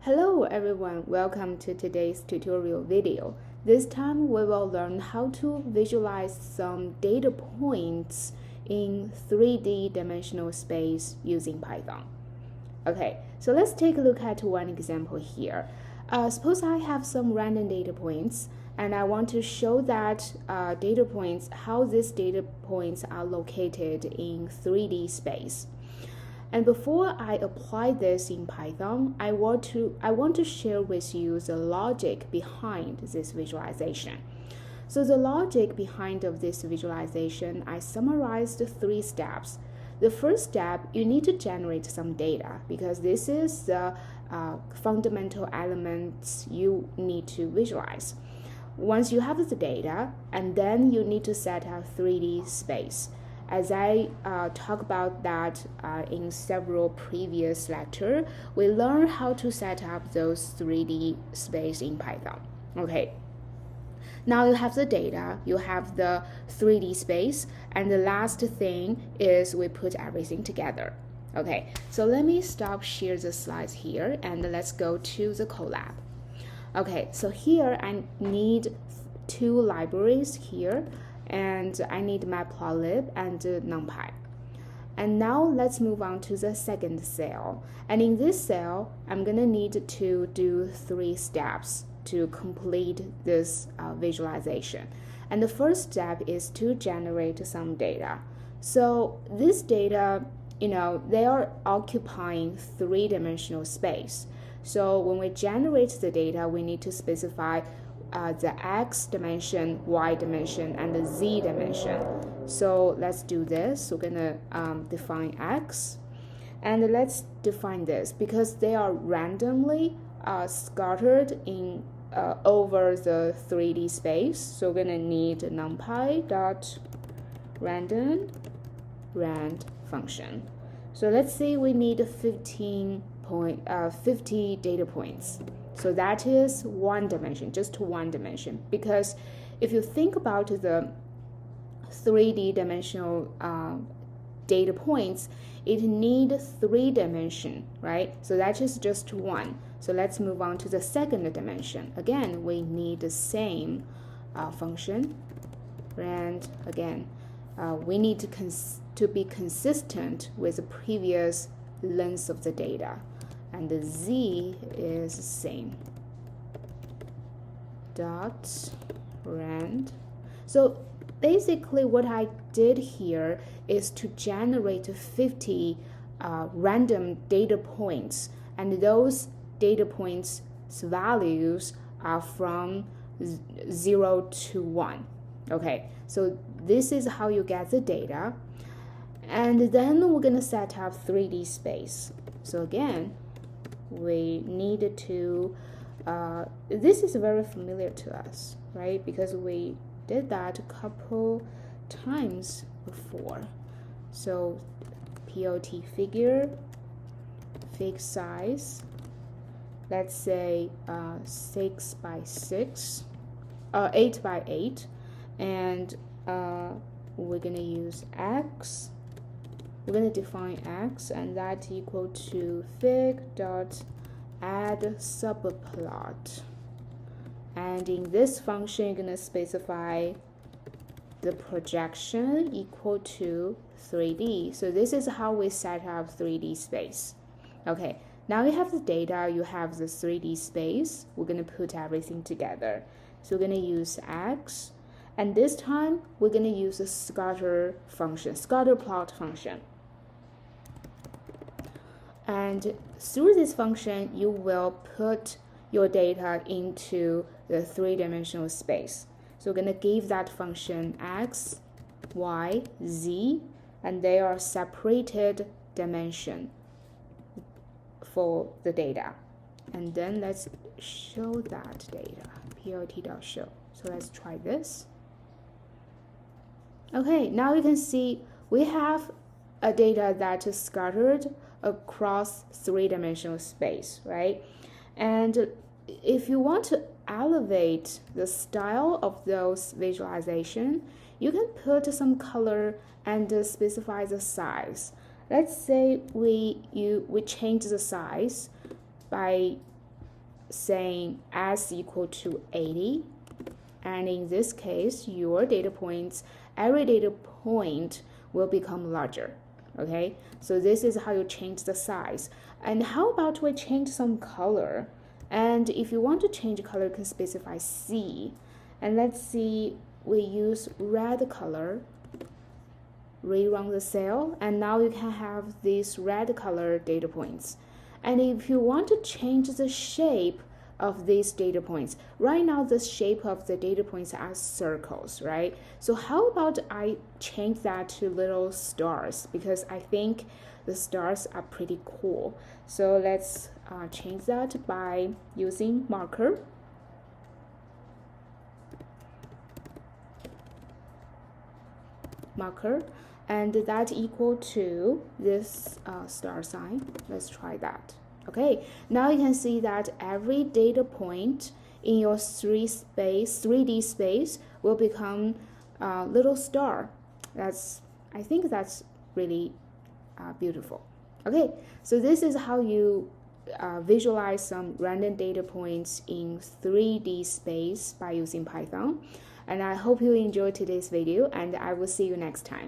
Hello everyone, welcome to today's tutorial video. This time we will learn how to visualize some data points in 3D dimensional space using Python. Okay, so let's take a look at one example here. Suppose I have some random data points and I want to show that how these data points are located in 3D space. And before I apply this in Python, I want to share with you the logic behind this visualization. So the logic behind of this visualization, I summarized 3 steps. The first step, you need to generate some data because this is the fundamental elements you need to visualize. Once you have the data, and then you need to set up 3D space. As I talk about that in several previous lectures, we learn how to set up those 3D space in Python. Okay. Now you have the data, you have the 3D space, and the last thing is we put everything together. Okay, so let me stop share the slides here and let's go to the Colab. Okay, so here I need 2 libraries here, and I need Matplotlib and NumPy. And now let's move on to the second cell. And in this cell, I'm gonna need to do 3 steps to complete this visualization. And the first step is to generate some data. So this data, they are occupying 3-dimensional space. So when we generate the data, we need to specify the x dimension, y dimension, and the z dimension. So let's do this. We're gonna define x, and let's define this because they are randomly scattered in over the 3D space. So we're gonna need numpy dot rand function. So let's say we need 50 data points. So that is 1 dimension, just 1 dimension. Because if you think about the 3D dimensional data points, it needs 3 dimension, right? So that is just 1. So let's move on to the second dimension. Again, we need the same function. And again, we need to be consistent with the previous length of the data. And the z is the same. Dot rand. So basically what I did here is to generate 50 random data points, and those data points values are from 0 to 1. Okay, so this is how you get the data. And then we're gonna set up 3D space. So again, we need to, this is very familiar to us, right? Because we did that a couple times before. So plot figure, fig size, let's say 6 by 6, 8 by 8, and we're gonna use x. We're going to define x, and that equal to fig dot add subplot. And in this function, you're going to specify the projection equal to 3D. So this is how we set up 3D space. Okay, now you have the data, you have the 3D space. We're going to put everything together. So we're going to use x, and this time we're going to use a scatter plot function. And through this function, you will put your data into the 3-dimensional space. So we're going to give that function x, y, z, and they are separated dimension for the data. And then let's show that data, plot.show. So let's try this. Okay, now you can see we have a data that is scattered across 3-dimensional space, right? And if you want to elevate the style of those visualization, you can put some color and specify the size. Let's say we change the size by saying s equal to 80. And in this case, your data points, every data point will become larger. Okay, so this is how you change the size. And how about we change some color? And if you want to change color, you can specify C. And let's see, we use red color, rerun the cell, and now you can have these red color data points. And if you want to change the shape of these data points, right now the shape of the data points are circles, right? So how about I change that to little stars, because I think the stars are pretty cool. So let's change that by using marker. And that equal to this star sign. Let's try that. Okay, now you can see that every data point in your 3D space will become a little star. I think that's really beautiful. Okay, so this is how you visualize some random data points in 3D space by using Python. And I hope you enjoyed today's video, and I will see you next time.